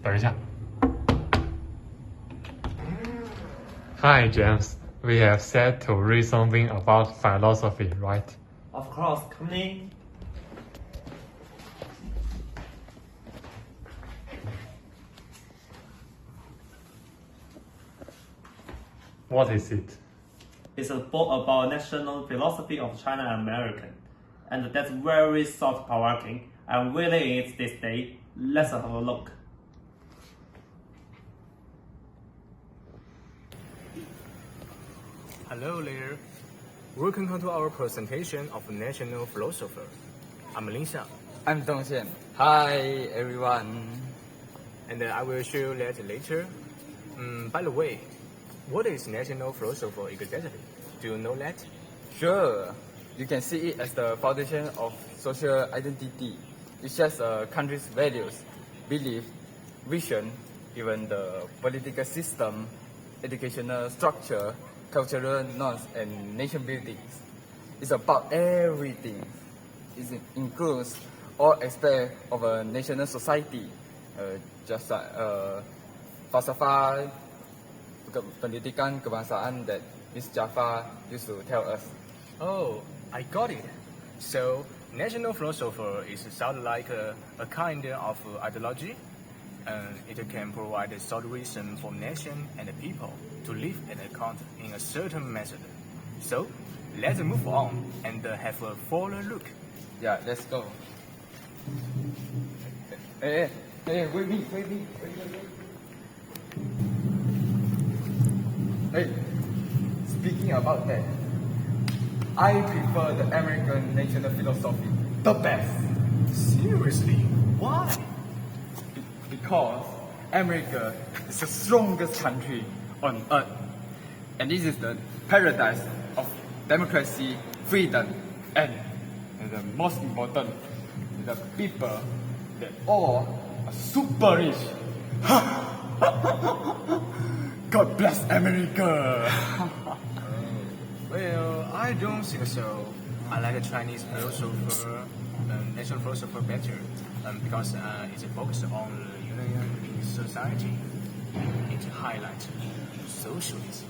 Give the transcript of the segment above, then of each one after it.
等一下。Hi, James. We have said to read something about philosophy, right? Of course, come in. What is it? It's a book about national philosophy of China and American, and that's very thought-provoking. I'm reading it this day. Let's have a look. Hello there. Welcome to our presentation of national philosopher. I'm Lin Xiang, I'm Dong Xian. Hi everyone. and I will show you that later. By the way, what is national philosopher exactly? Do you know that? Sure, you can see it as the foundation of social identity. It shares a country's values, belief, vision, even the political system, educational structure, cultural norms, and nation buildings. It's about everything. It includes all aspects of a national society, just like falsafah, pendidikan kebangsaan that Miss Jaffa used to tell us. Oh, I got it. So, national philosopher is sound like a kind of ideology. It can provide a solid reason for nation and people to live and account in a certain method. So, let's move on and have a fuller look. Yeah, let's go. Hey, wait me. Hey, speaking about that, I prefer the American national philosophy the best. Seriously? Why? Because America is the strongest country on earth. And this is the paradise of democracy, freedom, and the most important, the people, they all are super rich. God bless America! Well, I don't think so. I like a Chinese philosopher, national philosopher better, because it's focused on union in society. It highlights socialism.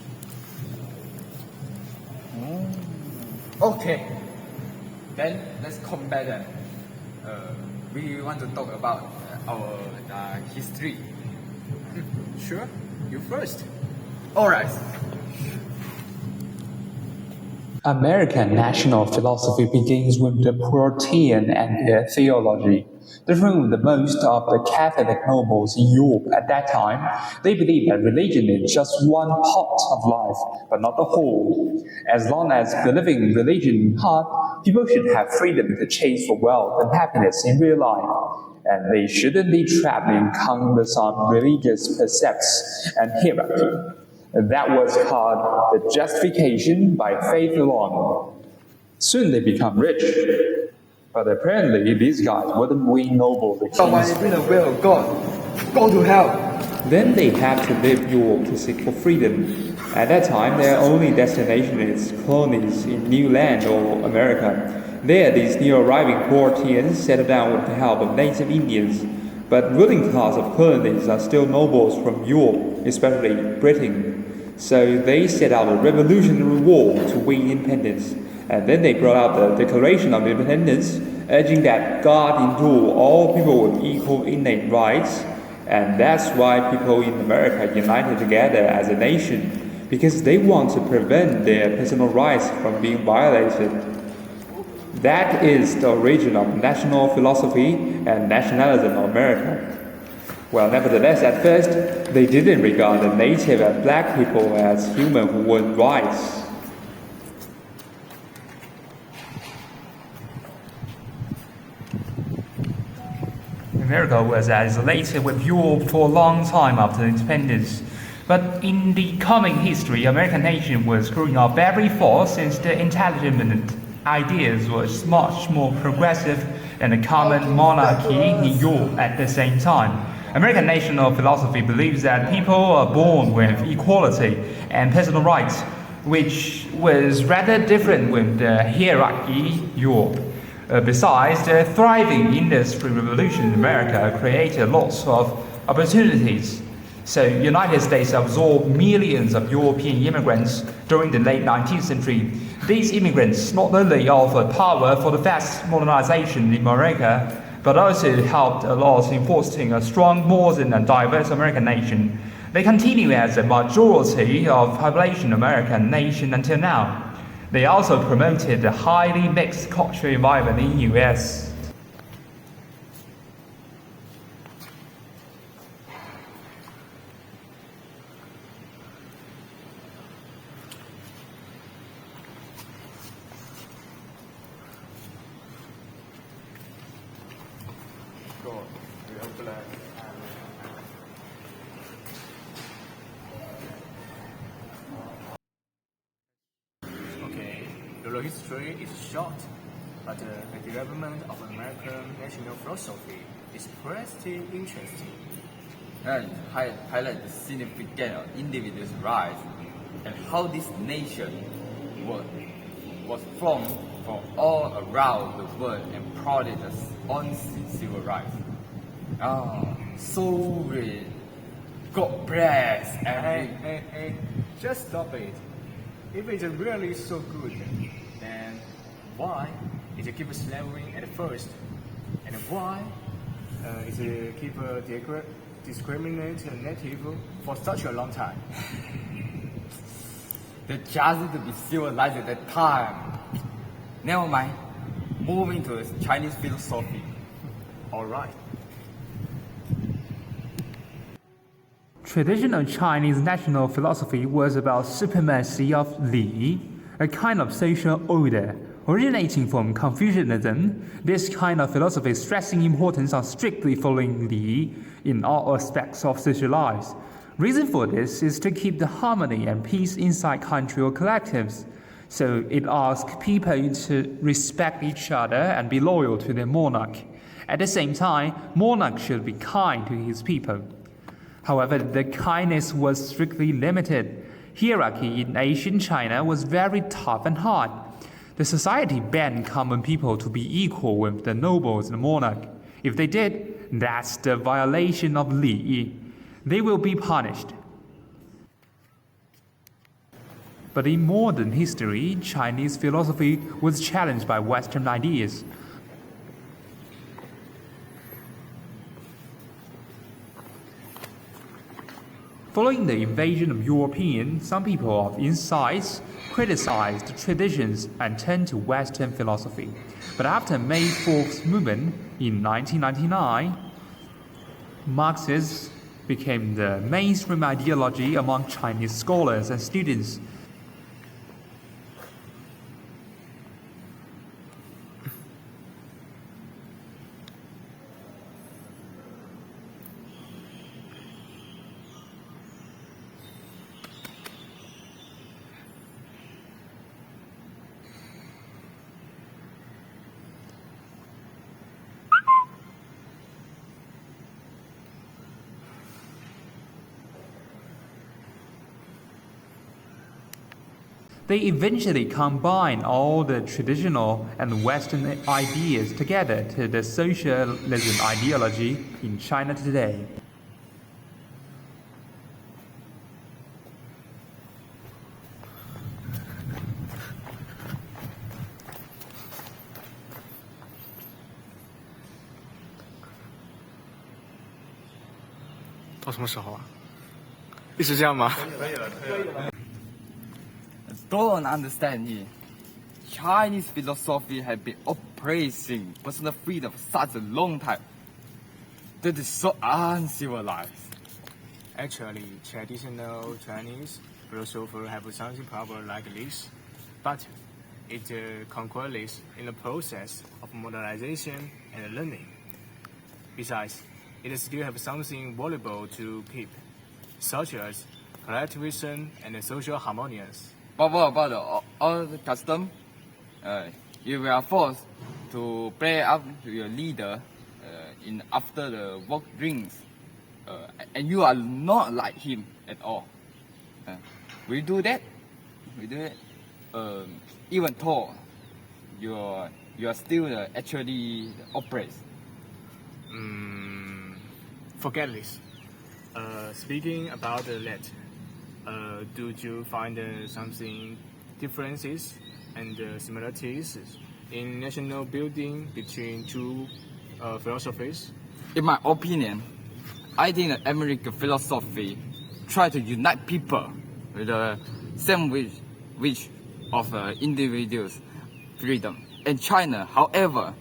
Okay, then let's compare them. We want to talk about our history. Sure, you first. Alright. American national philosophy begins with the Puritan and their theology. Different with the most of the Catholic nobles in Europe at that time, they believed that religion is just one part of life, but not the whole. As long as believing in religion in heart, people should have freedom to chase for wealth and happiness in real life. And they shouldn't be trapped in cumbersome religious precepts and hierarchy. That was called the justification by faith alone. Soon they become rich. But apparently these guys wouldn't win Nobel the But when it's been the will of God, go to hell. Then they had to leave Europe to seek for freedom. At that time, their only destination is colonies in New Land or America. There, these new-arriving Puritans settled down with the help of native Indians. But ruling class of colonies are still nobles from Europe, especially Britain. So they set out a revolutionary war to win independence. And then they brought out the Declaration of Independence, urging that God endowed all people with equal innate rights. And that's why people in America united together as a nation, because they want to prevent their personal rights from being violated. That is the origin of national philosophy and nationalism of America. Well, nevertheless, at first, they didn't regard the native and black people as human who want rights. America was isolated with Europe for a long time after independence. But in the coming history, American nation was growing up very fast since the intelligent ideas was much more progressive than the common monarchy in Europe at the same time. American national philosophy believes that people are born with equality and personal rights, which was rather different with the hierarchy Europe. Besides, the thriving industry revolution in America created lots of opportunities. So United States absorbed millions of European immigrants during the late 19th century. These immigrants not only offered power for the fast modernization in America, but also helped a lot in fostering a strong, modern and diverse American nation. They continue as the majority of population American nation until now. They also promoted a highly mixed cultural environment in US. Okay, the history is short, but the development of American national philosophy is pretty interesting. And highlight the significance of individuals' rights and how this nation was formed from all around the world and prouded its own civil rights. So great. God bless every. Hey, just stop it. If it's really so good, then why is it keep slavery at first? And why is it keep discriminate native for such a long time? The chance to be civilized at that time. Never mind. Moving to Chinese philosophy. Alright. Traditional Chinese national philosophy was about supremacy of Li, a kind of social order. Originating from Confucianism, this kind of philosophy stressing importance on strictly following Li in all aspects of social lives. Reason for this is to keep the harmony and peace inside country or collectives. So it asks people to respect each other and be loyal to their monarch. At the same time, monarch should be kind to his people. However, the kindness was strictly limited. Hierarchy in ancient China was very tough and hard. The society banned common people to be equal with the nobles and monarch. If they did, that's the violation of Li. They will be punished. But in modern history, Chinese philosophy was challenged by Western ideas. Following the invasion of Europeans, some people of insights criticized traditions and turned to Western philosophy. But after May 4th movement in 1999, Marxism became the mainstream ideology among Chinese scholars and students. They eventually combine all the traditional and Western ideas together to the socialism ideology in China today. Don't understand it. Chinese philosophy has been oppressing personal freedom for such a long time. That is so uncivilized. Actually, traditional Chinese philosophers have something problem like this, but it conquers in the process of modernization and learning. Besides, it still has something valuable to keep, such as collectivism and social harmonious. But what about all the custom? You were forced to play up to your leader in after the work drinks, and you are not like him at all. We do that. We do it. Even though you are still actually oppressed. Forget this. Speaking about that, do you find something differences and similarities in national building between two philosophies? In my opinion, I think that American philosophy try to unite people with the same wish of individuals' freedom. In China, however,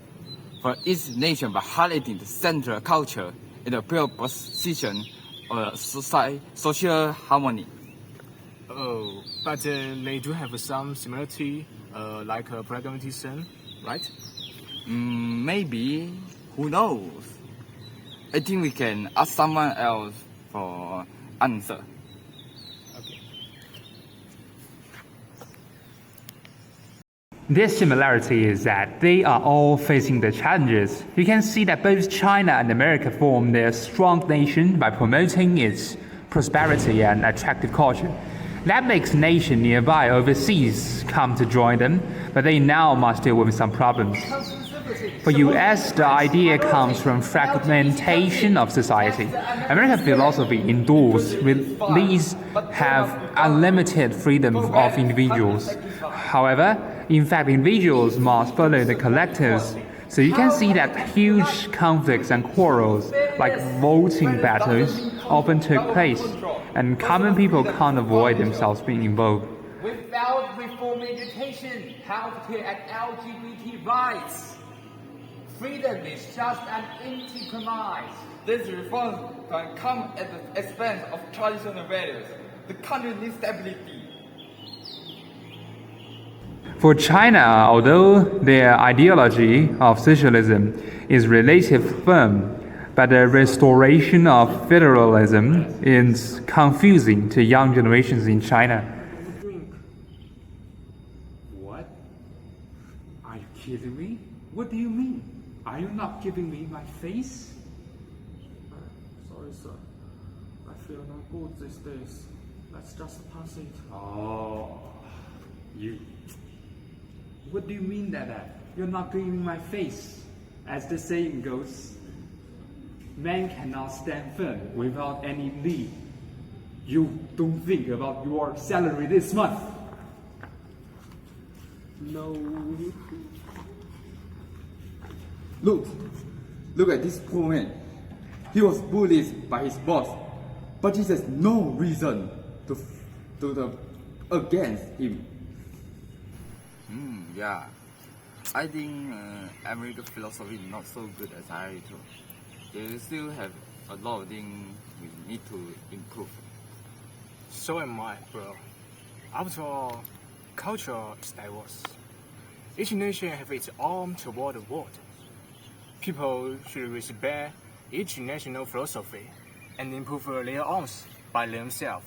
for each nation by highlighting the central culture in the pure position of social harmony. Oh, but they do have some similarity, like pragmatism, right? Maybe. Who knows? I think we can ask someone else for answer. Okay. Their similarity is that they are all facing the challenges. You can see that both China and America form their strong nation by promoting its prosperity and attractive culture. That makes nations nearby overseas come to join them, but they now must deal with some problems. For US, the idea comes from fragmentation of society. American philosophy endorses release have unlimited freedom of individuals. However, in fact, individuals must follow the collectives. So you can see that huge conflicts and quarrels, like voting battles, often took place, and common people can't avoid themselves being involved. Without reforming education, healthcare, and LGBT rights, freedom is just an empty promise. This reform can come at the expense of traditional values. The country needs stability. For China, although their ideology of socialism is relatively firm, but the restoration of federalism is confusing to young generations in China. What? Are you kidding me? What do you mean? Are you not giving me my face? Sorry, sir. I feel no good these days. Let's just pass it. Oh, you. What do you mean that? You're not giving me my face? As the saying goes, man cannot stand firm without any lead. You don't think about your salary this month. No. Look at this poor man. He was bullied by his boss, but he has no reason to against him. Yeah, I think American philosophy is not so good as I thought. They still have a lot of things we need to improve. So am I, bro. After all, culture is diverse. Each nation has its arm toward the world. People should respect each national philosophy and improve their arms by themselves.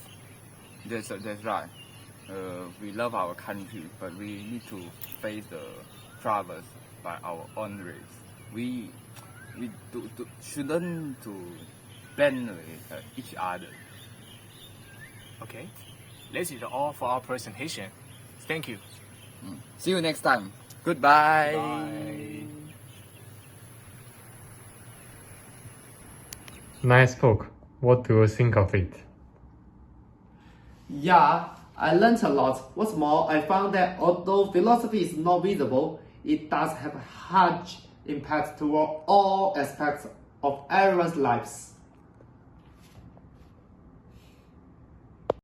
That's right. We love our country, but we need to face the troubles by our own race. We shouldn't to bend with each other. Okay, that's it all for our presentation. Thank you. See you next time. Goodbye. Bye. Nice book. What do you think of it? Yeah, I learned a lot. What's more, I found that although philosophy is not visible, it does have a huge impact toward all aspects of everyone's lives.